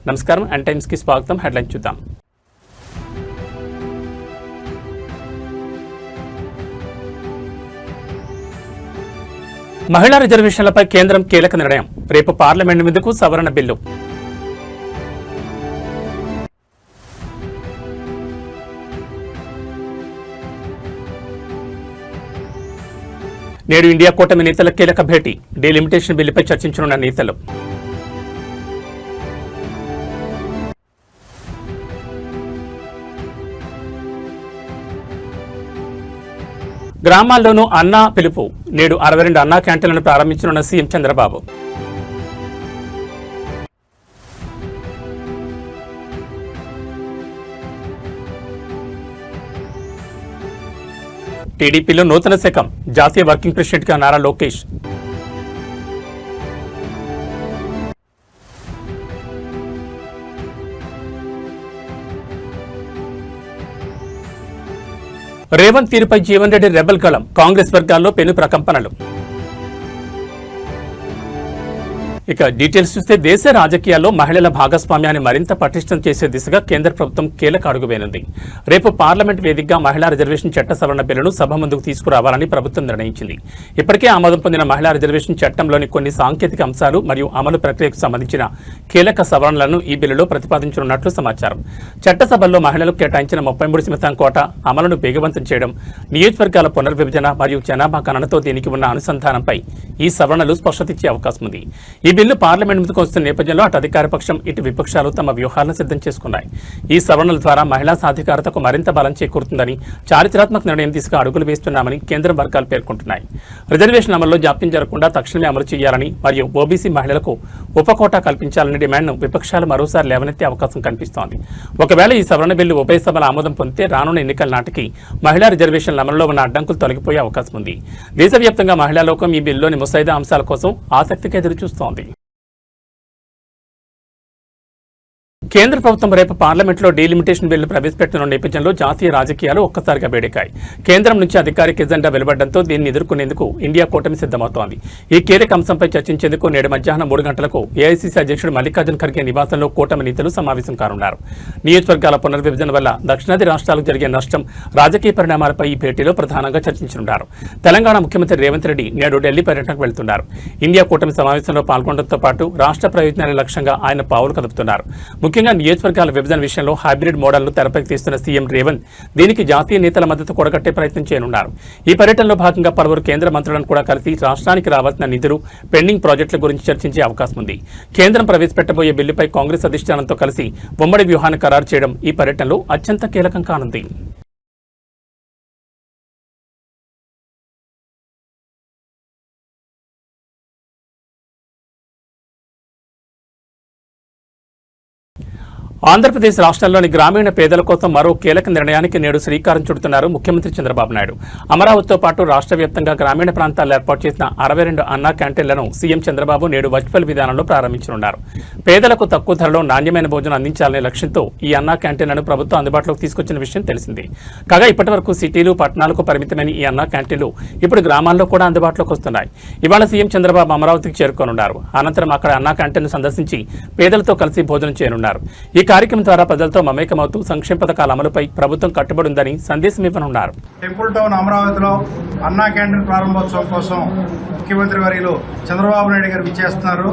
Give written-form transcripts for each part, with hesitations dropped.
నమస్కారం, and times కి స్వాగతం. హెడ్లైన్స్ చూద్దాం. మహిళా రిజర్వేషన్లపై కేంద్రం కీలక నిర్ణయం. రేపు పార్లమెంట్ మీదకు సవరణ బిల్లు. నేడు ఇండియా కూటమి నేతల కీలక భేటీ. డీలిమిటేషన్ బిల్లుపై చర్చించనున్న నేతలు. గ్రామాల్లోనూ అన్నా పిలుపు. నేడు 62 అన్నా క్యాంటీన్లను ప్రారంభించనున్న సీఎం చంద్రబాబు. టీడీపీలో నూతన శకం. జాతీయ వర్కింగ్ ప్రెసిడెంట్గా నారా లోకేష్. రేవంత్ తీరుపై జీవన్ రెడ్డి రెబల్ గళం. కాంగ్రెస్ వర్గాల్లో పెను ప్రకంపనలు. ఇక డీటెయిల్స్ చూస్తే దేశ రాజకీయాల్లో మహిళల భాగస్వామ్యాన్ని మరింత పటిష్టం చేసే దిశగా కేంద్ర ప్రభుత్వం కీలక అడుగు వేయనుంది. రేపు పార్లమెంట్ వేదికగా మహిళా రిజర్వేషన్ చట్ట సవరణ బిల్లును సభ ముందుకు తీసుకురావాలని ప్రభుత్వం నిర్ణయించింది. ఇప్పటికే ఆమోదం పొందిన మహిళా రిజర్వేషన్ చట్టంలోని కొన్ని సాంకేతిక అంశాలు మరియు అమలు ప్రక్రియకు సంబంధించిన కీలక సవరణలను ఈ బిల్లులో ప్రతిపాదించనున్నట్లు సమాచారం. చట్టసభల్లో మహిళలకు కేటాయించిన 33% కోటా అమలును వేగవంతం చేయడం, నియోజకవర్గాల పునర్విభజన మరియు జనాభా గణనతో దీనికి ఉన్న అనుసంధానంపై ఈ సవరణలు స్పష్టతిచ్చే అవకాశం ఉంది. ఈ బిల్లు పార్లమెంట్ ముందుకు వస్తున్న నేపథ్యంలో అటు అధికార పక్షం ఇటు విపక్షాలు తమ వ్యూహాలను సిద్ధం చేసుకున్నాయి. ఈ సవరణల ద్వారా మహిళా సాధికారతకు మరింత బలం చేకూరుతుందని, చారిత్రాత్మక నిర్ణయం దిశగా అడుగులు వేస్తున్నామని కేంద్ర వర్గాలు పేర్కొంటున్నాయి. రిజర్వేషన్ అమల్లో జాప్యం జరగకుండా తక్షణమే అమలు చేయాలని మరియు ఓబీసీ మహిళలకు ఉపకోటా కల్పించాలనే డిమాండ్ను విపక్షాలు మరోసారి లేవనెత్తే అవకాశం కనిపిస్తోంది. ఒకవేళ ఈ సవరణ బిల్లు ఉభయ సభల ఆమోదం పొందితే రానున్న ఎన్నికల నాటికి మహిళా రిజర్వేషన్ల అమలులో ఉన్న అడ్డంకులు తొలగిపోయే అవకాశం ఉంది. దేశవ్యాప్తంగా మహిళా లోకం ఈ బిల్లులోని ముసాయిదా అంశాల కోసం ఆసక్తిగా ఎదురుచూస్తోంది. కేంద్ర ప్రభుత్వం రేపు పార్లమెంట్లో డీలిమిటేషన్ బిల్లు ప్రవేశపెట్టనున్న నేపథ్యంలో జాతీయ రాజకీయాలు ఒక్కసారిగా వేడెక్కాయి. కేంద్రం నుంచి అధికారిక ఎజెండా వెలువడడంతో దీన్ని ఎదుర్కొనేందుకు ఇండియా కూటమి సిద్ధమవుతోంది. ఈ కీలక అంశంపై చర్చించేందుకు నేడు మధ్యాహ్నం 3 గంటలకు ఏఐసీసీ అధ్యక్షుడు మల్లికార్జున్ ఖర్గే నివాసంలో కూటమి నేతలు సమావేశం కానున్నారు. నియోజకవర్గాల పునర్విభజన వల్ల దక్షిణాది రాష్ట్రాలకు జరిగే నష్టం, రాజకీయ పరిణామాలపై ఈ భేటీలో ప్రధానంగా చర్చించనున్నారు. తెలంగాణ ముఖ్యమంత్రి రేవంత్ రెడ్డి నేడు ఢిల్లీ పర్యటనకు వెళ్తున్నారు. ఇండియా కూటమి సమావేశంలో పాల్గొనడంతో పాటు రాష్ట్ర ప్రయోజనాల లక్ష్యంగా ఆయన పావులు కదుపుతున్నారు. ముఖ్యంగా నియోజకవర్గాల విభజన విషయంలో హైబ్రిడ్ మోడల్ను తెరపైకి తీస్తున్న సీఎం రేవంత్ దీనికి జాతీయ నేతల మద్దతు కూడగట్టే ప్రయత్నం చేయనున్నారు. ఈ పర్యటనలో భాగంగా పలువురు కేంద్ర మంత్రులను కూడా కలిసి రాష్ట్రానికి రావాల్సిన నిధులు, పెండింగ్ ప్రాజెక్టుల గురించి చర్చించే అవకాశం ఉంది. కేంద్రం ప్రవేశపెట్టబోయే బిల్లుపై కాంగ్రెస్ అధిష్టానంతో కలిసి ఉమ్మడి వ్యూహాన్ని ఖరారు చేయడం ఈ పర్యటనలో అత్యంత కీలకం కానుంది. ఆంధ్రప్రదేశ్ రాష్ట్రంలోని గ్రామీణ పేదల కోసం మరో కీలక నిర్ణయానికి నేడు శ్రీకారం చుడుతున్నారు ముఖ్యమంత్రి చంద్రబాబు నాయుడు. అమరావతితో పాటు రాష్ట్ర వ్యాప్తంగా గ్రామీణ ప్రాంతాల్లో ఏర్పాటు చేసిన 62 అన్నా క్యాంటీన్లను సీఎం చంద్రబాబు నేడు వర్చువల్ విధానంలో ప్రారంభించనున్నారు. పేదలకు తక్కువ ధరలో నాణ్యమైన భోజనం అందించాలనే లక్ష్యంతో ఈ అన్నా క్యాంటీన్లను ప్రభుత్వం అందుబాటులోకి తీసుకొచ్చిన విషయం తెలిసిందే. కాగా ఇప్పటివరకు సిటీలు, పట్టణాలకు పరిమితమైన ఈ అన్నా క్యాంటీన్లు ఇప్పుడు గ్రామాల్లో కూడా అందుబాటులోకి వస్తున్నాయి. ఇవాళ సీఎం చంద్రబాబు అమరావతికి చేరుకోనున్నారు. అనంతరం అక్కడ అన్నా క్యాంటీన్ను సందర్శించి పేదలతో కలిసి భోజనం చేయనున్నారు. ఈ కార్యక్రమం ద్వారా ప్రజలతో మమేకమవుతూ సంక్షేమ పథకాల అమలుపై ప్రభుత్వం కట్టుబడి ఉందని సందేశం ఇవ్వనున్నారు. టెంపుల్ టౌన్ అమరావతిలో అన్నా క్యాంటీన్ ప్రారంభోత్సవం కోసం ముఖ్యమంత్రి వర్యులు చంద్రబాబు నాయుడు గారు విచ్చేస్తున్నారు.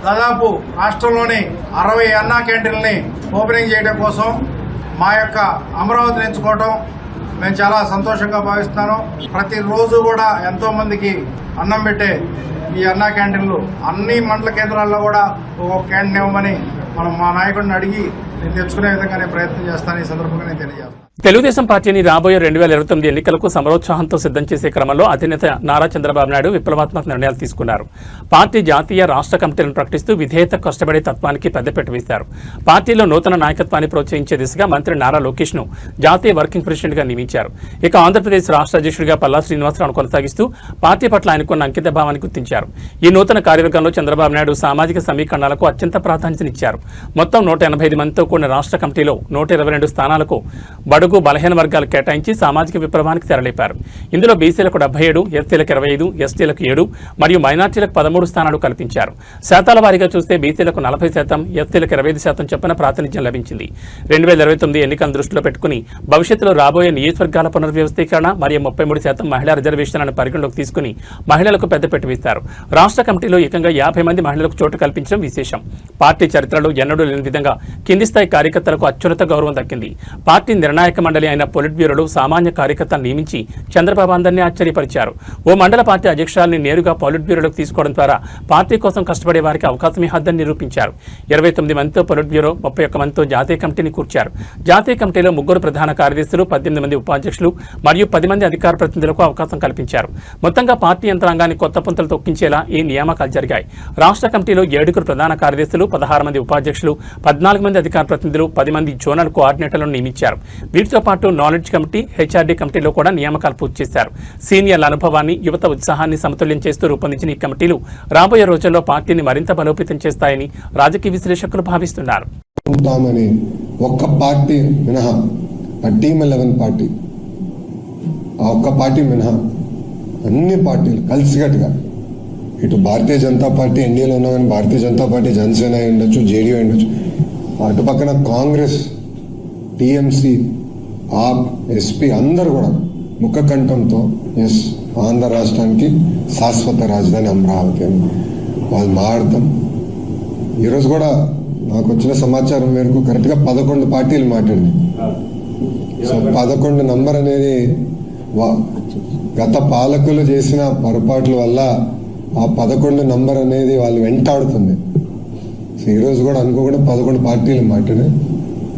దాదాపు రాష్ట్రంలోని 60 అన్నా క్యాంటీన్లని ఓపెనింగ్ చేయడం కోసం మా యొక్క అమరావతిని ఎంచుకోవడం మేము చాలా సంతోషంగా భావిస్తున్నాను. ప్రతిరోజు కూడా ఎంతో మందికి అన్నం పెట్టే ఈ అన్నా క్యాంటీన్లు అన్ని మండల కేంద్రాల్లో కూడా ఒక క్యాంటీన్ ఇవ్వమని మా నాయకుడిని అడిగి నేను తెచ్చుకునే విధంగా నేను ప్రయత్నం చేస్తాను. ఈ సందర్భంగా నేను తెలియజేస్తాను. తెలుగుదేశం పార్టీని రాబోయే 2029 ఎన్నికలకు సమరోత్సాహంతో సిద్ధం చేసే క్రమంలో అధినేత నారా చంద్రబాబు నాయుడు విప్లవాత్మక నిర్ణయాలు తీసుకున్నారు. పార్టీ జాతీయ, రాష్ట్ర కమిటీలను ప్రకటిస్తూ విధేయత, కష్టపడే తత్వానికి పెద్దపీట వేశారు. పార్టీలో నూతన నాయకత్వాన్ని ప్రోత్సహించే దిశగా మంత్రి నారా లోకేష్ను జాతీయ వర్కింగ్ ప్రెసిడెంట్గా నియమించారు. ఇక ఆంధ్రప్రదేశ్ రాష్ట్ర అధ్యక్షుడిగా పల్లా శ్రీనివాసరావును కొనసాగిస్తూ పార్టీ పట్ల ఆయనకున్న అంకిత భావాన్ని గుర్తించారు. ఈ నూతన కార్యవర్గంలో చంద్రబాబు నాయుడు సామాజిక సమీకరణాలకు అత్యంత ప్రాధాన్యతనిచ్చారు. మొత్తం 185 మందితో కూడిన రాష్ట్ర కమిటీలో 122 స్థానాలకు బడుగు బడుగు బలహీన వర్గాలు కేటాయించి సామాజిక విప్లవానికి తెరలేపారు. ఇందులో బీసీలకు 77, ఎస్సీలకు 25, ఎస్టీలకు 7 మరియు మైనార్టీలకు 13 స్థానాలు కల్పించారు. శాతాల వారీగా చూస్తే బీసీలకు 40%, ఎస్టీలకు 25% చొప్పున ప్రాతినిధ్యం లభించింది. 2029 ఎన్నికలను దృష్టిలో పెట్టుకుని భవిష్యత్తులో రాబోయే నియోజకవర్గాల పునర్వ్యవస్థీకరణ మరియు 33% మహిళా రిజర్వేషన్లను పరిగణలోకి తీసుకుని మహిళలకు పెద్దపీట వేస్తారు. రాష్ట్ర కమిటీలో ఏకంగా 50 మంది మహిళలకు చోటు కల్పించడం విశేషం. పార్టీ చరిత్రలో ఎన్నడూ లేని విధంగా కింది స్థాయి కార్యకర్తలకు అత్యున్నత గౌరవం దక్కింది. పార్టీ నిర్ణాయక మండలి అయిన పొలిట్ బ్యూరోలో సామాన్య కార్యకర్తలను నియమించి చంద్రబాబు అందరినీ ఆశ్చర్యపరిచారు. ఓ మండల పార్టీ అధ్యక్షురాలని నేరుగా పొలిట్ బ్యూరోలోకి తీసుకోవడం ద్వారా పార్టీ కోసం కష్టపడే వారికి అవకాశం ఇవ్వద్దని నిరూపించారు. 29 మందితో పొలిట్ బ్యూరో, 31 మందితో జాతీయ కమిటీని కూర్చారు. జాతీయ కమిటీలో 3 ప్రధాన కార్యదర్శులు, 18 మంది ఉపాధ్యక్షులు మరియు 10 మంది అధికార ప్రతినిధులకు అవకాశం కల్పించారు. మొత్తంగా పార్టీ యంత్రాంగాన్ని కొత్త పుంతలు తొక్కించేలా ఈ నియామకాలు జరిగాయి. రాష్ట్ర కమిటీలో 7 ప్రధాన కార్యదర్శులు, 16 మంది ఉపాధ్యక్షులు, 14 మంది అధికార ప్రతినిధులు, 10 మంది జోనల్ కోఆర్డినేటర్లను నియమించారు. వీటితో పాటు నాలెడ్జ్ కమిటీ, హెచ్ఆర్డీ కమిటీలో కూడా నియామకాలు పూర్తి చేశారు. సీనియర్ల అనుభవాన్ని, యువత ఉత్సాహాన్ని సమతుల్యం చేస్తూ రూపొందించిన ఈ కమిటీలు రాబోయే రోజుల్లో పార్టీని మరింత బలోపేతం చేస్తాయని రాజకీయ విశ్లేషకులు భావిస్తున్నారు. ఒక్క పార్టీ మినహా టీమ్ 11 పార్టీ, ఆ ఒక్క పార్టీ మినహా అన్ని పార్టీలు కలిసికట్టుగా, ఇటు భారతీయ జనతా పార్టీ ఎన్డీఏలో ఉన్నా కానీ భారతీయ జనతా పార్టీ, జనసేన అయి ఉండొచ్చు, జేడీయూ అయి ఉండొచ్చు, అటు పక్కన కాంగ్రెస్, టీఎంసీ, ఆప్, ఎస్పీ అందరూ కూడా ముఖ కంఠంతో ఎస్ ఆంధ్ర రాష్ట్రానికి శాశ్వత రాజధాని అమరావతి అని వాళ్ళు మాట్లాడతాం. ఈరోజు కూడా నాకు వచ్చిన సమాచారం మేరకు కరెక్ట్గా 11 పార్టీలు మాట్లాడింది. సో 11 నంబర్ అనేది గత పాలకులు చేసిన పొరపాట్ల వల్ల ఆ 11 నంబర్ అనేది వాళ్ళు వెంటాడుతుంది. సో ఈరోజు కూడా అనుకోకుండా 11 పార్టీలు మాట్లాడి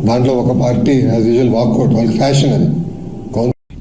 దాంట్లో ఒక పార్టీ యాజ్ యూజువల్ వాకౌట్, వాళ్ళ ఫ్యాషన్ అది.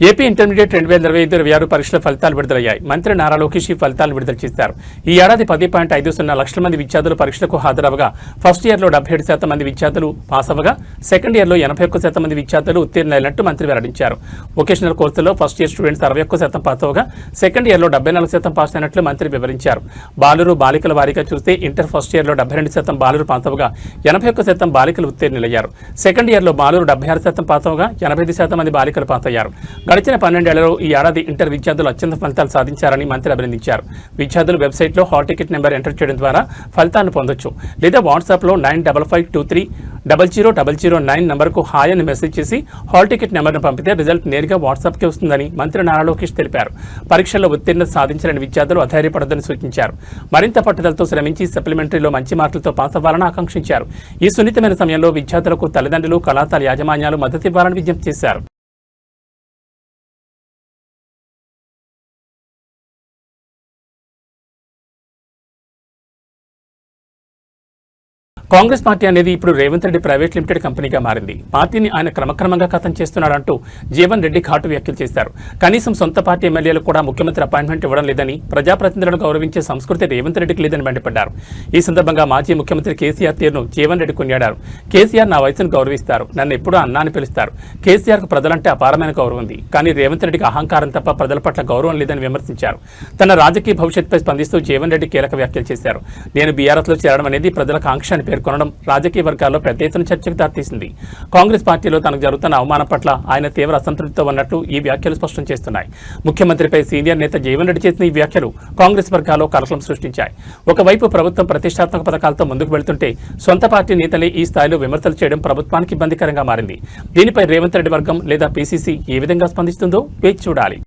ఏపీ ఇంటర్మీడియట్ 2025-26 పరీక్షల ఫలితాలు విడుదలయ్యాయి. మంత్రి నారా లోకేష్ ఈ ఫలితాలను విడుదల చేశారు. ఈ ఏడాది 10.50 లక్షల మంది విద్యార్థులు పరీక్షలకు హాజరవగా ఫస్ట్ ఇయర్లో 77% మంది విద్యార్థులు పాస్ అవ్వగా సెకండ్ ఇయర్లో 81% మంది విద్యార్థులు ఉత్తీర్ణులైనట్టు మంత్రి వెల్లడించారు. వొకేషనల్ కోర్సులో ఫస్ట్ ఇయర్ స్టూడెంట్స్ 61% పాస్ అవ్వగా సెకండ్ ఇయర్లో 74% పాస్ అయినట్లు మంత్రి వివరించారు. బాలురు బాలికల వారీగా చూస్తే ఇంటర్ ఫస్ట్ ఇయర్లో 72% బాలురు పాస్ అవ్వగా 81% బాలికలు ఉత్తీర్ణులయ్యారు. సెకండ్ ఇయర్లో బాలురు 76% పాస్ అవ్వగా 85% మంది బాలికలు పాస్ అయ్యారు. గడిచిన 12 ఏళ్లలో ఈ ఏడాది ఇంటర్ విద్యార్థులు అత్యంత ఫలితాలు సాధించారని మంత్రి అభినందించారు. విద్యార్థులు వెబ్సైట్లో హాల్ టికెట్ నెంబర్ ఎంటర్ చేయడం ద్వారా ఫలితాలను పొందొచ్చు. లేదా వాట్సాప్లో 9552300009 నంబర్కు హాయ్ అని మెసేజ్ చేసి హాల్ టికెట్ నెంబర్ను పంపితే రిజల్ట్ నేరుగా వాట్సాప్కి వస్తుందని మంత్రి నారా లోకేష్ తెలిపారు. పరీక్షల్లో ఉత్తీర్ణత సాధించలేని విద్యార్థులు అధైర్యపడొద్దని సూచించారు. మరింత పట్టుదలతో శ్రమించి సప్లిమెంటరీలో మంచి మార్కులతో పాస్ అవ్వాలని ఆకాంక్షించారు. ఈ సున్నితమైన సమయంలో విద్యార్థులకు తల్లిదండ్రులు, కళాశాల యాజమాన్యాలు మద్దతు ఇవ్వాలని విజ్ఞప్తి చేశారు. కాంగ్రెస్ పార్టీ అనేది ఇప్పుడు రేవంత్ రెడ్డి ప్రైవేట్ లిమిటెడ్ కంపెనీగా మారింది. పార్టీని ఆయన క్రమక్రమంగా ఖతం చేస్తున్నాడంటూ జీవన్ రెడ్డి ఘాటు వ్యాఖ్యలు చేశారు. కనీసం సొంత పార్టీ ఎమ్మెల్యేలకు కూడా ముఖ్యమంత్రి అపాయింట్మెంట్ ఇవ్వడం లేదని, ప్రజాప్రతినిధులను గౌరవించే సంస్కృతి రేవంత్ రెడ్డికి లేదని మండిపడ్డారు. ఈ సందర్భంగా మాజీ ముఖ్యమంత్రి కేసీఆర్ తీరును జీవన్ రెడ్డి కొనియాడారు. కేసీఆర్ నా వయసును గౌరవిస్తారు, నన్ను ఎప్పుడూ అన్నా అని పిలుస్తారు. కేసీఆర్కు ప్రజలంటే అపారమైన గౌరవం ఉంది, కానీ రేవంత్ రెడ్డికి అహంకారం తప్ప ప్రజల పట్ల గౌరవం లేదని విమర్శించారు. తన రాజకీయ భవిష్యత్తుపై స్పందిస్తూ జీవన్ రెడ్డి కీలక వ్యాఖ్యలు చేశారు. నేను బీఆర్ఎస్లో చేరడం అనేది ప్రజల కాంక్ష అని పేర్కొనడం రాజకీయ వర్గాల్లో పెద్ద ఎత్తున చర్చకు దారితీసింది. కాంగ్రెస్ పార్టీలో తనకు జరుగుతున్న అవమానం పట్ల ఆయన తీవ్ర అసంతృప్తితో ఉన్నట్టు ఈ వ్యాఖ్యలు స్పష్టం చేస్తున్నాయి. ముఖ్యమంత్రిపై సీనియర్ నేత జీవన్ రెడ్డి చేసిన ఈ వ్యాఖ్యలు కాంగ్రెస్ వర్గాల్లో కలకలం సృష్టించాయి. ఒకవైపు ప్రభుత్వం ప్రతిష్టాత్మక పథకాలతో ముందుకు వెళ్తుంటే సొంత పార్టీ నేతలే ఈ స్థాయిలో విమర్శలు చేయడం ప్రభుత్వానికి ఇబ్బందికరంగా మారింది. దీనిపై రేవంత్ రెడ్డి వర్గం లేదా పీసీసీ ఏ విధంగా స్పందిస్తుందో వేచి చూడాలి.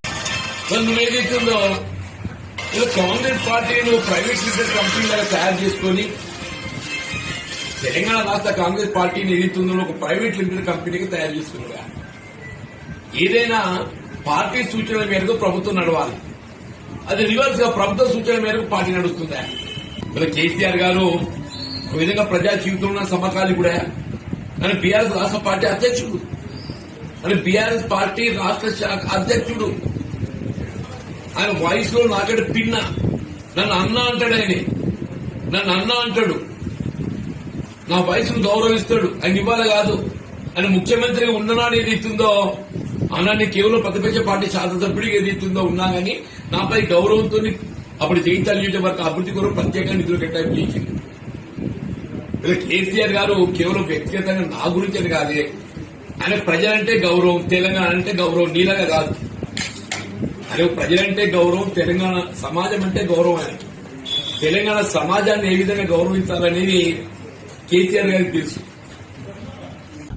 కాంగ్రెస్ పార్టీను ప్రైవేట్ లిమిటెడ్ కంపెనీలాగా తయారు చేసుకుని తెలంగాణ రాష్ట్ర కాంగ్రెస్ పార్టీని ఏదైతుందో ఒక ప్రైవేట్ లిమిటెడ్ కంపెనీకి తయారు చేసుకున్నారా? ఏదైనా పార్టీ సూచనల మేరకు ప్రభుత్వం నడవాలి, అది రివర్స్ గా ప్రభుత్వ సూచనల మేరకు పార్టీ నడుస్తుందా? మరి కేసీఆర్ గారు ఒక విధంగా ప్రజా జీవితంలో సమకాలి కూడా అని బీఆర్ఎస్ రాష్ట్ర పార్టీ అధ్యక్షుడు, అని బీఆర్ఎస్ పార్టీ రాష్ట్ర శాఖ అధ్యక్షుడు. ఆయన వాయిస్ లో నాకంటే పిన్న, నన్ను అన్నా అంటాడు, ఆయన నన్ను అన్నా అంటాడు, నా వయసును గౌరవిస్తాడు. ఆయన ఇవ్వాలి కాదు, ఆయన ముఖ్యమంత్రిగా ఉన్ననాడు ఏదైతుందో అన్నాన్ని కేవలం ప్రతిపక్ష పార్టీ శాసనసభ్యుడికి ఏదైతుందో ఉన్నా కానీ నాపై గౌరవంతో అప్పుడు జగిత్యాల నియోజకవర్గ అభివృద్ధి కొరకు ప్రత్యేకంగా నిధులు కేటాయింపు చేసింది. కేసీఆర్ గారు కేవలం వ్యక్తిగతంగా నా గురించి అని కాదే, ఆయన ప్రజలంటే గౌరవం, తెలంగాణ అంటే గౌరవం, నీలాగా కాదు. ఆయన ప్రజలంటే గౌరవం, తెలంగాణ సమాజం అంటే గౌరవం. ఆయన తెలంగాణ సమాజాన్ని ఏ విధంగా గౌరవించాలనేది కేసీఆర్ గారికి తెలుసు.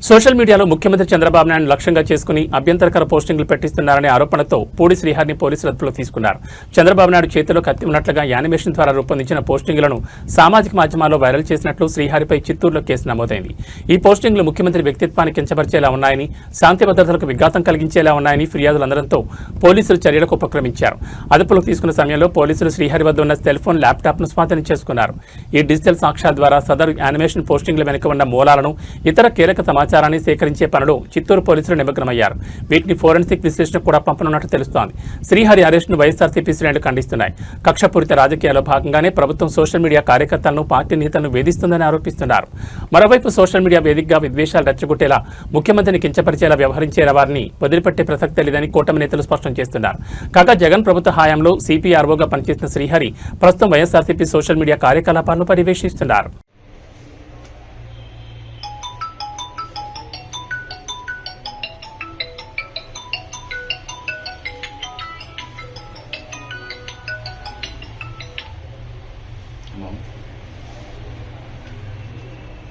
సోషల్ మీడియాలో ముఖ్యమంత్రి చంద్రబాబు నాయుడు లక్ష్యంగా చేసుకుని అభ్యంతరకర పోస్టింగ్లు పెట్టిస్తున్నారనే ఆరోపణతో పూడి శ్రీహరిని పోలీసులు అదుపులోకి తీసుకున్నారు. చంద్రబాబు నాయుడు చేతిలో కత్తి ఉన్నట్లుగా యానిమేషన్ ద్వారా రూపొందించిన పోస్టింగ్లను సామాజిక మాధ్యమాల్లో వైరల్ చేసినట్లు శ్రీహరిపై చిత్తూరులో కేసు నమోదైంది. ఈ పోస్టింగ్లు ముఖ్యమంత్రి వ్యక్తిత్వాన్ని కించపరిచేలా ఉన్నాయని, శాంతి భద్రతలకు విఘాతం కలిగించేలా ఉన్నాయని ఫిర్యాదులు అందడంతో పోలీసులు చర్యలకు ఉపక్రమించారు. అదుపులోకి తీసుకున్న సమయంలో పోలీసులు శ్రీహరి వద్ద ఉన్న సెల్ ఫోన్, ల్యాప్టాప్ను స్వాధీనం చేసుకున్నారు. ఈ డిజిటల్ సాక్ష్యాల ద్వారా సదరు యానిమేషన్ పోస్టింగ్ల వెనుక ఉన్న మూలాలను, ఇతర కీలక సమాచారాన్ని సేకరించే పనిలో చిత్తూరు పోలీసులు నిమగ్నమయ్యారు. వీటిని ఫోరెన్సిక్ విశ్లేషణకు కూడా పంపనున్నట్టు తెలుస్తోంది. శ్రీహరి అరెస్టును వైఎస్ఆర్సీపీ శ్రేణులు ఖండిస్తున్నాయి. కక్షపూరిత రాజకీయాల్లో భాగంగానే ప్రభుత్వం సోషల్ మీడియా కార్యకర్తలను, పార్టీ నేతలను వేధిస్తుందని ఆరోపిస్తున్నారు. మరోవైపు సోషల్ మీడియా వేదికగా విద్వేషాలు రెచ్చగొట్టేలా, ముఖ్యమంత్రిని కించపరిచేలా వ్యవహరించే వారిని వదిలిపెట్టే ప్రసక్తే లేదని కూటమి నేతలు స్పష్టం చేస్తున్నారు. కాగా జగన్ ప్రభుత్వ హయాంలో సిపిఆర్ఓగా పనిచేసిన శ్రీహరి ప్రస్తుతం వైఎస్ఆర్సీపీ సోషల్ మీడియా కార్యకలాపాలను పర్యవేక్షిస్తున్నారు.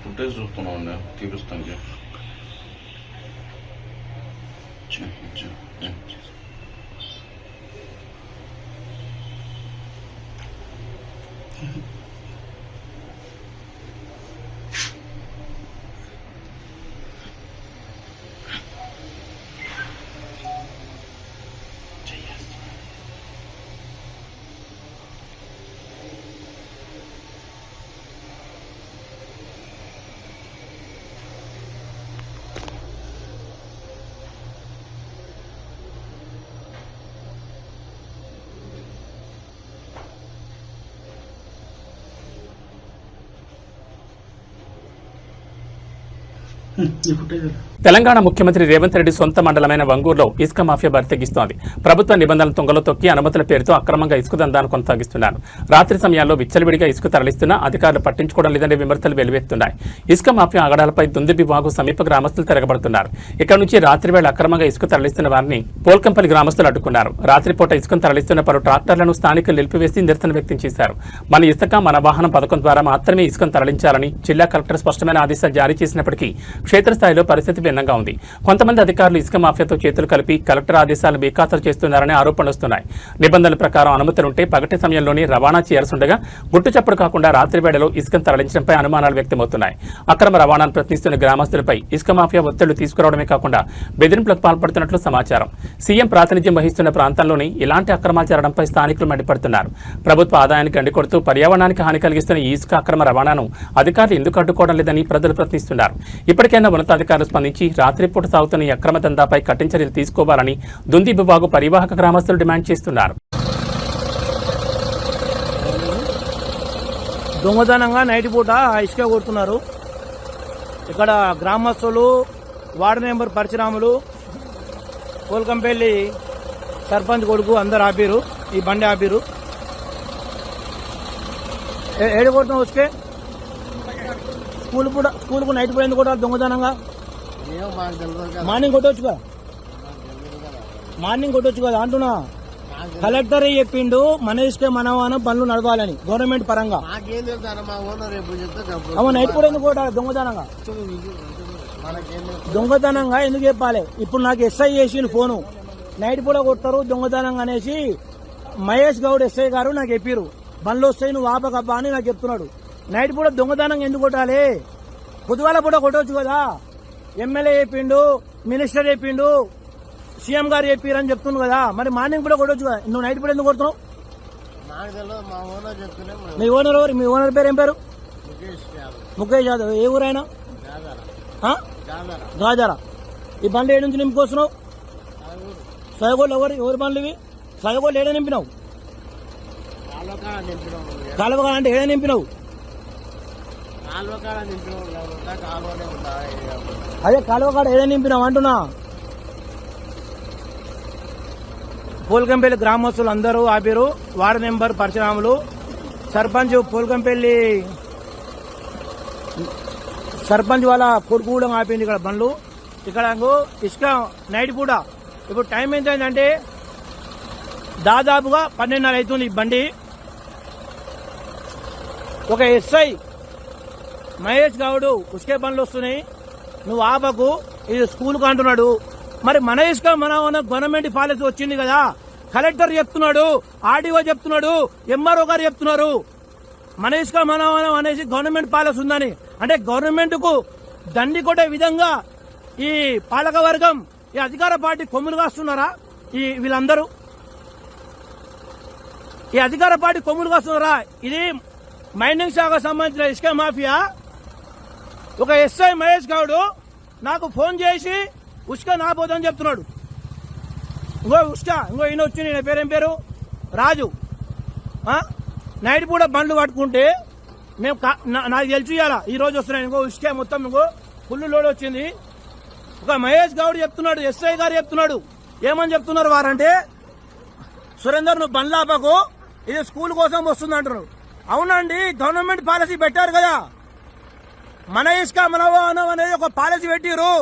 ఫుటేజ్ చూస్తున్నాం, తీరుస్తాను. తెలంగాణ ముఖ్యమంత్రి రేవంత్ రెడ్డి సొంత మండలమైన వంగూరులో ఇసుక మాఫియా బరితెగిస్తోంది. ప్రభుత్వ నిబంధనలు తుంగలో తొక్కి అనుమతుల పేరుతో అక్రమంగా ఇసుక దందాను కొనసాగిస్తున్నారు. రాత్రి సమయాల్లో విచ్చలవిడిగా ఇసుక తరలిస్తున్నా అధికారులు పట్టించుకోవడం లేదనే విమర్శలు వెలువెత్తున్నాయి. ఇసుక మాఫియా ఆగడాలపై దుందిబి వాగు సమీప గ్రామస్తులు తిరగబడుతున్నారు. ఇక్కడ నుంచి రాత్రి వేళ అక్రమంగా ఇసుక తరలిస్తున్న వారిని పోల్కంపల్లి గ్రామస్తులు అడ్డుకున్నారు. రాత్రిపూట ఇసుకను తరలిస్తున్న పలు ట్రాక్టర్లను స్థానికులు నిలిపివేసి నిరసన వ్యక్తం చేశారు. మన ఇసుక మన వాహనం పథకం ద్వారా మాత్రమే ఇసుకను తరలించాలని జిల్లా కలెక్టర్ స్పష్టమైన ఆదేశాలు జారీ చేసినప్పటికీ క్షేత్రస్థాయిలో పరిస్థితి భిన్నంగా ఉంది. కొంతమంది అధికారులు ఇసుక మాఫియాతో చేతులు కలిపి కలెక్టర్ ఆదేశాలను బేఖాతరు చేస్తున్నారనే ఆరోపణలు వస్తున్నాయి. నిబంధనల ప్రకారం అనుమతులుంటే పగటి సమయంలోనే రవాణా చేయాల్సిండగా గుట్టుచప్పుడు కాకుండా రాత్రి వేళలో ఇసుకను తరలించడంపై అనుమానాలు వ్యక్తమవుతున్నాయి. అక్రమ రవాణాను ప్రశ్నిస్తున్న గ్రామస్తులపై ఇసుక మాఫియా ఒత్తిళ్లు తీసుకురావడమే కాకుండా బెదిరింపులకు పాల్పడుతున్నట్లు సమాచారం. సీఎం ప్రాతినిధ్యం వహిస్తున్న ప్రాంతంలోని ఇలాంటి అక్రమాలు జరగడంపై స్థానికులు మండిపడుతున్నారు. ప్రభుత్వ ఆదాయానికి గండికొడుతూ పర్యావరణానికి హాని కలిగిస్తున్న ఈ ఇసుక అక్రమ రవాణాను అధికారులు ఎందుకు అడ్డుకోవడం లేదని ప్రజలు ప్రశ్నిస్తున్నారు. ఇప్పటికైనా ఉన్నతాధికారులు స్పందించి రాత్రిపూట సాగుతున్న ఈ అక్రమ దందాపై కఠిన చర్యలు తీసుకోవాలని దుందిబి వాగు పరివాహక గ్రామస్తులు డిమాండ్ చేస్తున్నారు. దొంగతనంగా నైట్ పూట ఇసుక కొడుతున్నారు. ఇక్కడ గ్రామస్తులు, వార్డు మెంబర్ పరశురాములు, కోల్కంపల్లి సర్పంచ్ కొడుకు అందరు ఆపిరు. ఈ బండి ఆపిరు. ఏడు కొడుతున్నావు ఇసుకే? స్కూల్కు నైట్ పూట ఎందుకు కొట్టాలి దొంగతనంగా? మార్నింగ్ కొట్టొచ్చుగా, మార్నింగ్ కొట్టొచ్చు కదా అంటున్నా. కలెక్టర్ చెప్పిండు మన ఇసుకే మన పనులు నడవాలని గవర్నమెంట్ పరంగా. నైట్ కూడా ఎందుకు కొట్టాలి దొంగతనంగా? దొంగతనంగా ఎందుకు చెప్పాలి? ఇప్పుడు నాకు ఎస్ఐ చేసిండు ఫోను, నైట్ పూట కొడతారు దొంగతనంగా అనేసి మహేష్ గౌడ్ ఎస్ఐ గారు నాకు చెప్పారు. బండ్లు వస్తాయి నువ్వు ఆపకబ్బా అని నాకు చెప్తున్నాడు. నైట్ పూట దొంగతనంగా ఎందుకు కొట్టాలి? పొద్దుగాల పూట కొట్టవచ్చు కదా. ఎమ్మెల్యే చెప్పిండు, మినిస్టర్ చెప్పిండు, సీఎం గారు చెప్పారు అని చెప్తున్నావు కదా. మరి మార్నింగ్ కూడా కొట్టవచ్చు కదా. నువ్వు నైట్ పూట ఎందుకు కొడుతున్నావు? మీ ఓనర్ ఎవరు? మీ ఓనర్ పేరు ఏం పేరు? ముఖేష్ యాదవ్. ఏ ఊరైనా? గాజారా. ఈ బండ్లు ఏడు నుంచి నింపుకొస్తున్నావు? సైగోళ్ళు ఎవరి బండ్లు ఇవి? సైగోళ్ళు ఏడ నింపినావు? కాలువగా అంటే ఏడ నింపినావు? అదే కాలువ కాడ ఏదో నింపినావు అంటున్నా. పోల్కంపల్లి గ్రామస్తులు అందరూ ఆపిరు. వార్డు మెంబర్ పరశురాములు, సర్పంచ్ పోల్కంపల్లి సర్పంచ్ వాళ్ళ కొడుకు కూడా ఆపింది ఇక్కడ బండ్లు. ఇక్కడ ఇసుక నైట్ పూట ఇప్పుడు టైం ఎంత అయిందంటే దాదాపుగా 12:30 అవుతుంది. ఈ బండి ఒక ఎస్ఐ మహేష్ గౌడ్ ఉసుకే బండ్లు వస్తున్నాయి, నువ్వు ఆపకు, ఇది స్కూల్కు అంటున్నాడు. మరి మన ఇసుక మన గవర్నమెంట్ పాలసీ వచ్చింది కదా, కలెక్టర్ చెప్తున్నాడు, ఆర్డీఓ చెప్తున్నాడు, ఎంఆర్ఓ గారు చెప్తున్నారు మన ఇసుక మనం అనేసి గవర్నమెంట్ పాలసీ ఉందని. అంటే గవర్నమెంట్ కు దండి కొట్టే విధంగా ఈ పాలక వర్గం, ఈ అధికార పార్టీ కొమ్ములు కాస్తున్నారా? వీళ్ళందరూ ఈ అధికార పార్టీ కొమ్ములు కాస్తున్నారా? ఇది మైనింగ్ శాఖ సంబంధించిన ఇసుక మాఫియా. ఒక ఎస్ఐ మహేష్ గౌడ్ నాకు ఫోన్ చేసి ఉసుక నా పోదని చెప్తున్నాడు. ఇంకో ఈయన వచ్చి నేను పేరేం పేరు రాజు, నైట్ పూట బండ్లు పట్టుకుంటే మేము నాకు తెలిసి ఇవ్వాలా ఈ రోజు వస్తున్నాయి. ఇంకో ఉసుకే మొత్తం ఫుల్ లోడ్ వచ్చింది. ఒక మహేష్ గౌడ్ చెప్తున్నాడు, ఎస్ఐ గారు చెప్తున్నాడు. ఏమని చెప్తున్నారు వారంటే, సురేందర్ నువ్వు బండ్లు ఆపకు, ఇది స్కూల్ కోసం వస్తుంది అంటున్నారు. అవునండి, గవర్నమెంట్ పాలసీ పెట్టారు కదా, మన ఇసుక మన అనేది ఒక పాలసీ పెట్టిరు.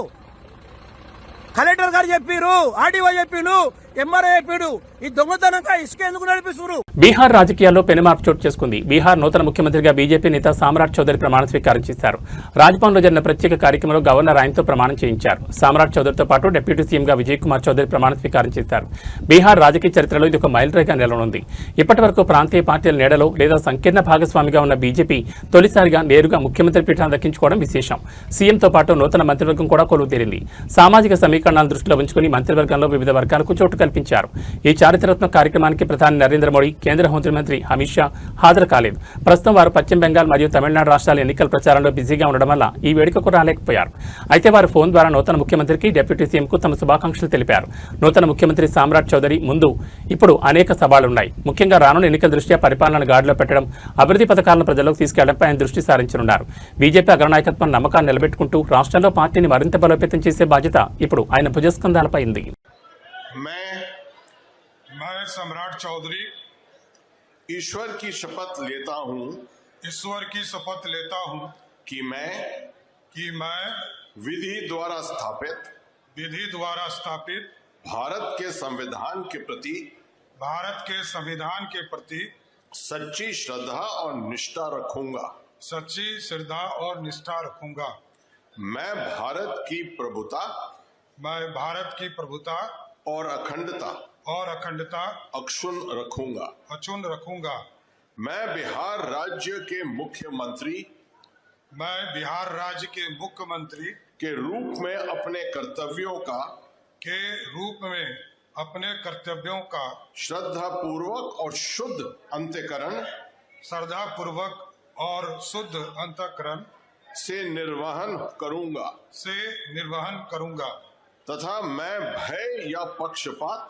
కలెక్టర్ గారు చెప్పారు, ఆర్డీఓ చెప్పిండు, ఎంఆర్ఓ చెప్పాడు. ఈ దొంగతనంగా ఇసుక ఎందుకు నడిపిస్తున్నారు? బీహార్ రాజకీయాల్లో పెనుమార్పు చోటు చేసుకుంది. బీహార్ నూతన ముఖ్యమంత్రిగా బీజేపీ నేత సామ్రాట్ చౌదరి ప్రమాణ స్వీకారం చేశారు. రాజ్భవన్లో జరిగిన ప్రత్యేక కార్యక్రమంలో గవర్నర్ ఆయనతో ప్రమాణం చేయించారు. సామ్రాట్ చౌదరితో పాటు డిప్యూటీ సీఎంగా విజయ్ కుమార్ చౌదరి ప్రమాణ స్వీకారం చేశారు. బీహార్ రాజకీయ చరిత్రలో ఇది ఒక మైలురాయిగా నిలవనుంది. ఇప్పటి వరకు ప్రాంతీయ పార్టీల నీడలో లేదా సంకీర్ణ భాగస్వామిగా ఉన్న బీజేపీ తొలిసారిగా నేరుగా ముఖ్యమంత్రి పీఠాన్ని దక్కించుకోవడం విశేషం. సీఎంతో పాటు నూతన మంత్రివర్గం కూడా కొలువుతీరింది. సామాజిక సమీకరణాలను దృష్టిలో ఉంచుకుని మంత్రివర్గంలో వివిధ వర్గాలకు చోటు కల్పించారు. ఈ చారిత్రాత్మక కార్యక్రమానికి ప్రధాని నరేంద్ర మోడీ, కేంద్ర హోంమంత్రి అమిత్ షా హాజరు కాలేదు. ప్రస్తుతం వారు పశ్చిమ బెంగాల్ మరియు తమిళనాడు రాష్ట్రాల ఎన్నికల ప్రచారంలో బిజీగా ఉండడం వల్ల ఈ వేడుకకు రాలేకపోయారు. అయితే వారు ఫోన్ ద్వారా నూతన ముఖ్యమంత్రికి, డిప్యూటీ సీఎంకు తమ శుభాకాంక్షలు తెలిపారు. నూతన ముఖ్యమంత్రి సామ్రాట్ చౌదరి ముందు ఇప్పుడు అనేక సవాళ్లున్నాయి. ముఖ్యంగా రానున్న ఎన్నికల దృష్ట్యా పరిపాలనను గాడిలో పెట్టడం, అభివృద్ధి పథకాలను ప్రజల్లోకి తీసుకెళ్లడంపై ఆయన దృష్టి సారించనున్నారు. బీజేపీ అగ్రనాయకత్వం నమ్మకాన్ని నిలబెట్టుకుంటూ రాష్ట్రంలో పార్టీని మరింత బలోపేతం చేసే బాధ్యత ఇప్పుడు ఆయన భుజస్కంధాలపై ఉంది. मैं सम्राट चौधरी ईश्वर की शपथ लेता हूँ कि मैं विधि द्वारा स्थापित भारत के संविधान के प्रति सच्ची श्रद्धा और निष्ठा रखूंगा। मैं भारत की प्रभुता और अखंडता अक्षुण रखूंगा। मैं बिहार राज्य के मुख्यमंत्री के रूप में अपने कर्तव्यों का श्रद्धा पूर्वक और शुद्ध अंतःकरण से निर्वहन करूंगा तथा मैं भय या पक्षपात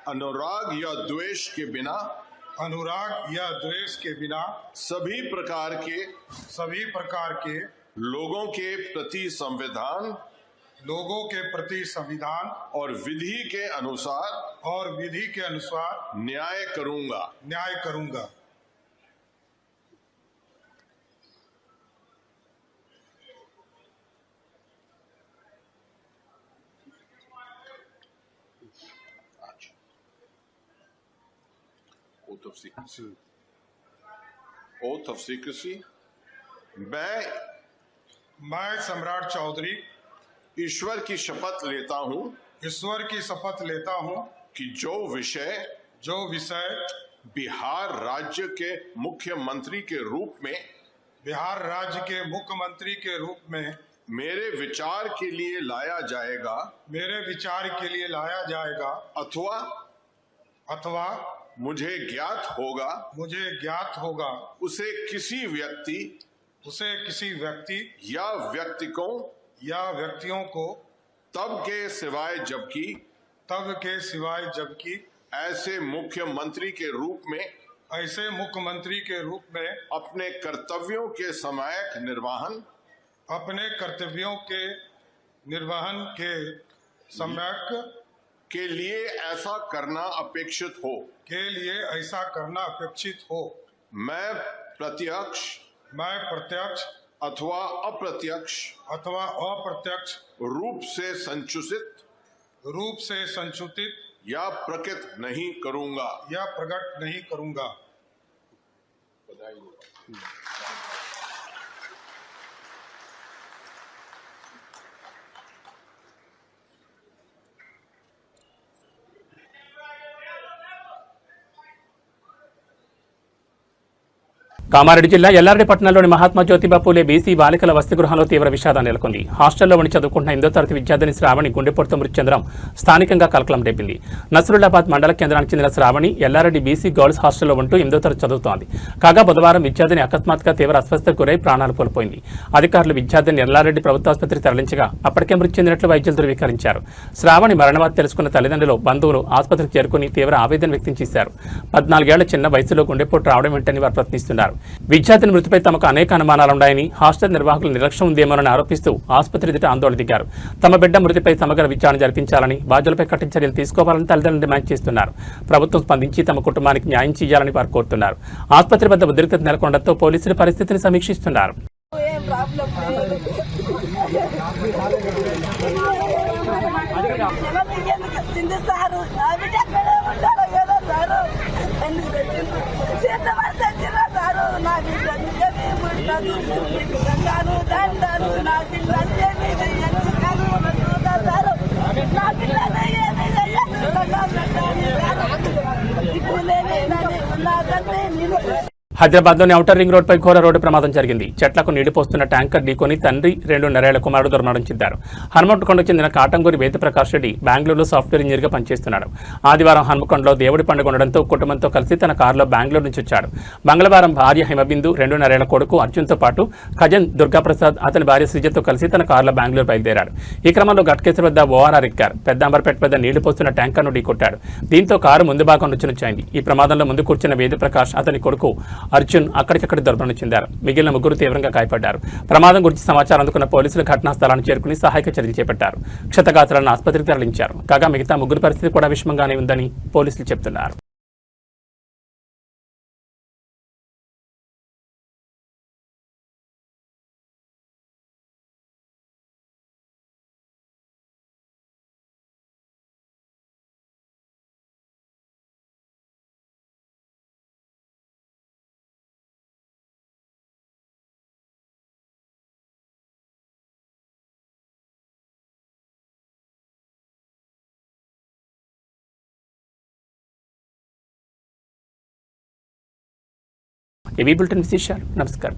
अनुराग या द्वेष के बिना सभी प्रकार के लोगों के प्रति संविधान और विधि के अनुसार न्याय करूंगा। Oath of secrecy. मैं सम्राट चौधरी ईश्वर की शपथ लेता हूँ कि जो विषय बिहार राज्य के मुख्यमंत्री के रूप में मेरे विचार के लिए लाया जाएगा अथवा मुझे ज्ञात होगा उसे किसी व्यक्ति या व्यक्तियों को तब के सिवाय जबकि ऐसे मुख्यमंत्री के रूप में अपने कर्तव्यों के समायक निर्वहन के लिए ऐसा करना अपेक्षित हो। मैं प्रत्यक्ष अथवा अप्रत्यक्ष रूप से संसूचित या प्रकट नहीं करूंगा। కామారెడ్డి జిల్లా ఎల్లారెడ్డి పట్టణంలోని మహాత్మా జ్యోతిబా పూలే బీసీ బాలికల వసతి గృహంలో తీవ్ర విషాదం నెలకొంది. హాస్టల్లో ఉండి చదువుకుంటున్న 8వ తరగతి విద్యార్థిని శ్రావణి గుండెపోటుతో మృతి చెందడం స్థానికంగా కలకలం రేపింది. నసరుల్లాబాద్ మండల కేంద్రానికి చెందిన శ్రావణి ఎల్లారెడ్డి బీసీ గర్ల్స్ హాస్టల్లో ఉంటూ 8వ తరగతి చదువుతోంది. కాగా బుధవారం విద్యార్థిని అకస్మాత్తుగా తీవ్ర అస్వస్థతకు గురై ప్రాణాలు కోల్పోయింది. అధికారులు విద్యార్థిని ఎల్లారెడ్డి ప్రభుత్వాసుపత్రికి తరలించగా అప్పటికే మృతి చెందినట్లు వైద్యులు ధృవీకరించారు. శ్రావణి మరణవార్త తెలుసుకున్న తల్లిదండ్రులు, బంధువులు ఆసుపత్రికి చేరుకుని తీవ్ర ఆవేదన వ్యక్తం చేశారు. 14 ఏళ్ల చిన్న వయసులో గుండెపోటు రావడం ఏంటని వారు ప్రశ్నిస్తున్నారు. విద్యార్థిని మృతిపై తమకు అనేక అనుమానాలున్నాయని, హాస్టల్ నిర్వాహకుల నిర్లక్ష్యం ఉందేమోనని ఆరోపిస్తూ ఆసుపత్రి ఎదుట ఆందోళన దిగారు. తమ బిడ్డ మృతిపై సమగ్ర విచారణ జరిపించాలని, బాధ్యులపై కఠిన చర్యలు తీసుకోవాలని తల్లిదండ్రులు డిమాండ్ చేస్తున్నారు. ప్రభుత్వం స్పందించి తమ కుటుంబానికి న్యాయం చేయాలని వారు కోరుతున్నారు. ఆసుపత్రి వద్ద ఉద్రిక్తత నెలకొనడంతో పోలీసులు పరిస్థితిని సమీక్షిస్తున్నారు. హైదరాబాద్లోని ఔటర్ రింగ్ రోడ్పై ఘోర రోడ్డు ప్రమాదం జరిగింది. చెట్లకు నీడిపోస్తున్న ట్యాంకర్ ఢీకొని తండ్రి 2.5 ఏళ్ల కుమారుడు దుర్మరణం చెందారు. హనుమకొండకు చెందిన కాటంగూరి వేదప్రకాష్ రెడ్డి బెంగళూరులో సాఫ్ట్వేర్ ఇంజనీర్గా పనిచేస్తున్నాడు. ఆదివారం హనుమకొండలో దేవుడి పండుగ ఉండడంతో కుటుంబంతో కలిసి తన కారులో బెంగళూరు నుంచి వచ్చాడు. మంగళవారం భార్య హిమబిందు, 2.5 ఏళ్ల కొడుకు అర్జున్తో పాటు కజన్ దుర్గాప్రసాద్, అతని భార్య శ్రీజతో కలిసి తన కారులో బెంగళూరు బయలుదేరాడు. ఈ క్రమంలో ఘట్కేశ్వర వద్ద ఓఆర్ఆర్ ఎక్కారు. పెద్ద అంబర్పేట వద్ద నీళ్లు పోస్తున్న ట్యాంకర్ను ఢీకొట్టాడు. దీంతో కారు ముందు భాగం రుచినుచ్చాయింది. ఈ ప్రమాదంలో ముందు కూర్చున్న వేదప్రకాష్, అతని కొడుకు అర్జున్ అక్కడికక్కడ దుర్మరణం చెందారు. మిగిలిన ముగ్గురు తీవ్రంగా గాయపడ్డారు. ప్రమాదం గురించి సమాచారం అందుకున్న పోలీసులు ఘటనా స్థలాన్ని చేరుకుని సహాయక చర్యలు చేపట్టారు. క్షతగాత్రులను ఆసుపత్రికి తరలించారు. కాగా మిగతా ముగ్గురు పరిస్థితి కూడా విషమంగానే ఉందని పోలీసులు చెబుతున్నారు. ఏబీ బులెటిన్ విశేషాలు. నమస్కారం.